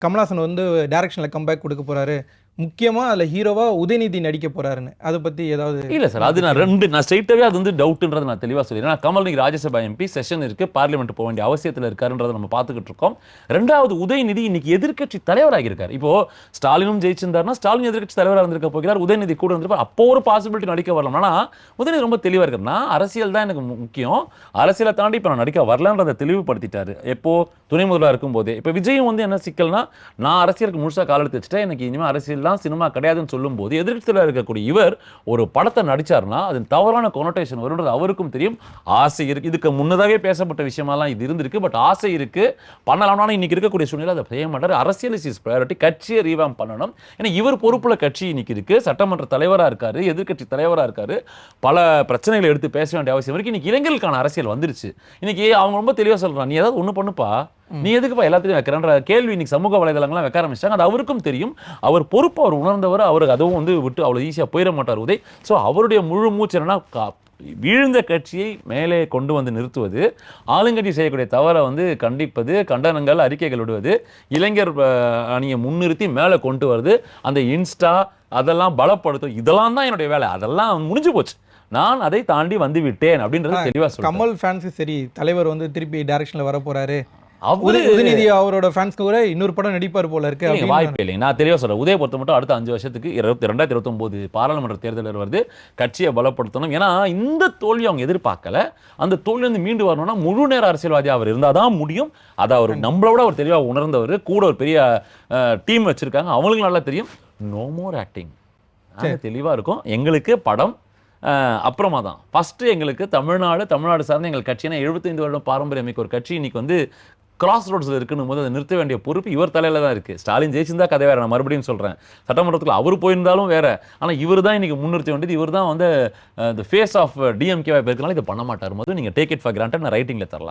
கமலஹாசன் வந்து டைரக்ஷனில் கம்பேக் கொடுக்க போகிறாரு, முக்கியமாக அதில் ஹீரோவாக உதயநிதி நடிக்க போகிறாருன்னு அதை பற்றி ஏதாவது? இல்லை சார், அது நான் ஸ்ட்ரைட்டாகவே அது வந்து டவுட்டுன்றதை நான் தெளிவாக சொல்லிடுறேன். கமல் இன்னைக்கு ராஜ்யசபா எம்பி செஷன் இருக்குது, பார்லிமெண்ட் போக வேண்டிய அவசியத்தில் இருக்காருன்றதை நம்ம பார்த்துக்கிட்டு இருக்கோம். ரெண்டாவது, உதயநிதி இன்னைக்கு எதிர்க்கட்சி தலைவராக இருக்கார். இப்போ ஸ்டாலினும் ஜெயிச்சிருந்தாருன்னா ஸ்டாலின் எதிர்க்கட்சி தலைவராக இருந்திருக்க போகிறார், உதயநிதி கூட இருந்திருப்பார். அப்போ ஒரு பாசிபிலிட்டி நடிக்க வரலாம். ஆனால் உதயநிதி ரொம்ப தெளிவாக இருக்கார். நான் அரசியல் தான் எனக்கு முக்கியம், அரசியலை தாண்டி இப்போ நான் நடிக்க வரலன்றதை தெளிவுபடுத்திட்டாரு எப்போ துணை முதல்வராக இருக்கும்போதே. இப்போ விஜயும் வந்து என்ன சிக்கல்னா, நான் அரசியலுக்கு முழுசாக கால் எடுத்து வச்சுட்டேன், எனக்கு இனிமேல் அரசியல் தான் சினிமா கிடையாதுன்னு சொல்லும்போது எதிர்க்கட்சியில் இருக்கக்கூடிய இவர் ஒரு படத்தை நடிச்சார்னா அது தவறான கொனோட்டேஷன் வரும்ன்றது அவருக்கும் தெரியும். ஆசை இருக்கு, இதுக்கு முன்னதாகவே பேசப்பட்ட விஷயமெல்லாம் இது இருந்திருக்கு. பட் ஆசை இருக்கு, பண்ணலாம்னா இன்னைக்கு இருக்கக்கூடிய சூழ்நிலை அதை செய்ய மாட்டார். அரசியல் இஸ் ப்ரையாரிட்டி, கட்சியை ரீவாம் பண்ணணும். ஏன்னா இவர் பொறுப்புல கட்சி இன்னைக்கு இருக்கு, சட்டமன்ற தலைவராக இருக்காரு, எதிர்க்கட்சி தலைவராக இருக்காரு, பல பிரச்சனைகளை எடுத்து பேச வேண்டிய அவசியம் இருக்கு. இன்னைக்கு இளைஞர்களுக்கான அரசியல் வந்துருச்சு. இன்னைக்கு அவங்க ரொம்ப தெளிவாக சொல்றாங்க, நீ ஏதாவது ஒன்று பண்ணுப்பா, நீ எதுக்குப்பா எல்லாத்தையும் வைக்கிறன்ற கேள்வி இன்னைக்கு சமூக வலைதளங்கள்லாம் வைக்க ஆரம்பிச்சிட்டாங்க. அது அவருக்கும் தெரியும், அவர் பொறுப்பு, அவர் உணர்ந்தவர், அவருக்கு அதுவும் வந்து விட்டு அவ்வளோ ஈஸியாக போயிட மாட்டார் உதய். ஸோ அவருடைய முழு மூச்சு என்னன்னா, வீழ்ந்த கட்சியை மேலே கொண்டு வந்து நிறுத்துவது, ஆளுங்கட்சி செய்யக்கூடிய தவறை வந்து கண்டிப்பது, கண்டனங்கள் அறிக்கைகள் விடுவது, இளைஞர் அணியை முன்னிறுத்தி மேலே கொண்டு வருது, அந்த இன்ஸ்டா அதெல்லாம் பலப்படுத்தும். இதெல்லாம் தான் என்னுடைய வேலை, அதெல்லாம் முடிஞ்சு போச்சு, நான் அதை தாண்டி வந்து விட்டேன் அப்படின்றது தெளிவாக சொல்றேன். கமல் ஃபேன்ஸு சரி, தலைவர் வந்து திருப்பி டைரக்ஷனில் வர போறாரு, உதயநிதி அவரோட ஃபேன்ஸ்க்கு கூட இன்னொரு படம் நடிப்பார் போல இருக்கு. வாய்ப்பு இல்லைங்க. நான் தெளிவாக சொல்றேன், உதய பொறுத்த மட்டும் அடுத்த 5 வருஷத்துக்கு 2029 பாராளுமன்ற தேர்தல் வருது, கட்சியை பலப்படுத்தணும். ஏன்னா இந்த தோல்வி அவங்க எதிர்பார்க்கல. அந்த தோல்வி வந்து மீண்டு வரணும்னா முழு நேர அரசியல்வாதி அவர் இருந்தால் தான் முடியும். அதை அவர் நம்மளோட அவர் தெளிவாக உணர்ந்தவர், கூட ஒரு பெரிய டீம் வச்சிருக்காங்க, அவங்களுக்கு நல்லா தெரியும். நோ மோர் ஆக்டிங், தெளிவாக இருக்கும். எங்களுக்கு படம் அப்புறமா தான் ஃபர்ஸ்ட். எங்களுக்கு தமிழ்நாடு சார்ந்த எங்கள் கட்சினா 75 வருடம் பாரம்பரியம் மிக்க ஒரு கட்சி இன்னைக்கு வந்து கிராஸ் ரோட்ஸில் இருக்குன்னு போது அதை நிறுத்த வேண்டிய பொறுப்பு இவர் தலையில் தான் இருக்குது. ஸ்டாலின் ஜெயிச்சிருந்தா கதை வேறு, நான் மறுபடியும் சொல்கிறேன், சட்டமன்றத்தில் அவர் போயிருந்தாலும் வேறு. ஆனால் இவர் தான் இன்றைக்கி முன்னிறுத்த வேண்டியது, இவர் தான் வந்து த ஃபேஸ் ஆஃப் டிஎம்கேவாக இருக்கனால இதை பண்ண மாட்டார் போது நீங்கள் டேக் இட் ஃபார் கிராண்டட், நான் ரைட்டிங்கில் தரலாம்.